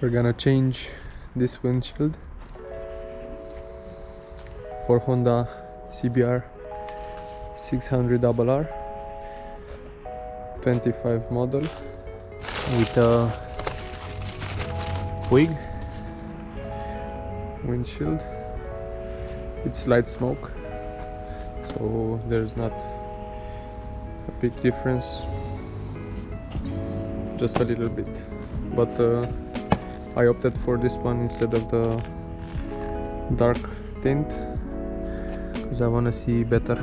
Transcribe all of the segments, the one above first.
We're gonna change this windshield for Honda CBR600RR 25 model with a Puig windshield. It's light smoke, so there's not a big difference, just a little bit, but I opted for this one instead of the dark tint because I want to see better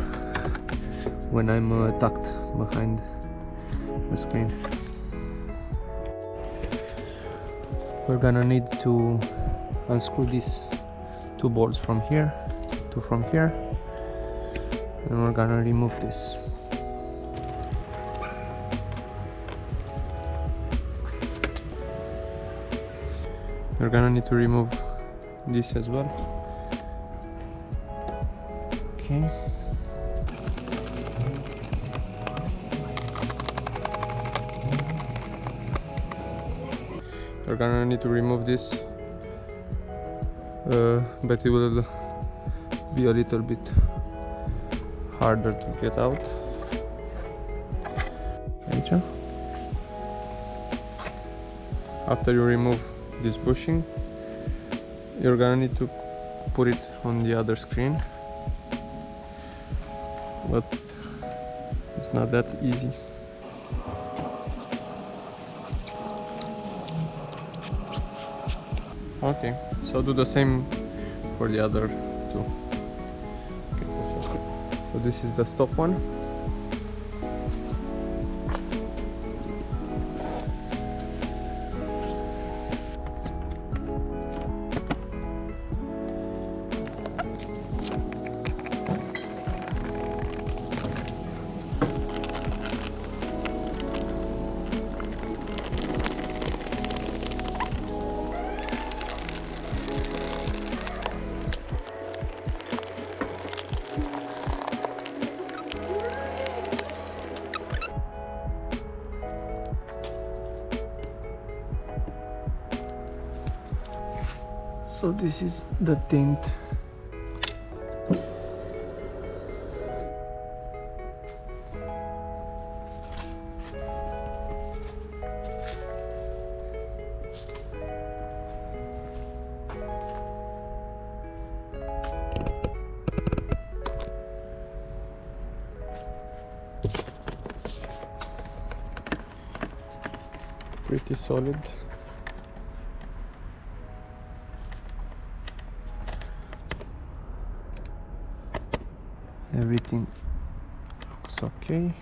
when I'm tucked behind the screen. We're gonna need to unscrew these two bolts from here to from here, and we're gonna remove this. We're gonna need to remove this as well. Okay. We're gonna need to remove this, but it will be a little bit harder to get out. After you remove this bushing, you're gonna need to put it on the other screen, but it's not that easy. Okay, so do the same for the other two. Okay, so this is the stock one. So this is the tint. Pretty solid. Everything looks okay.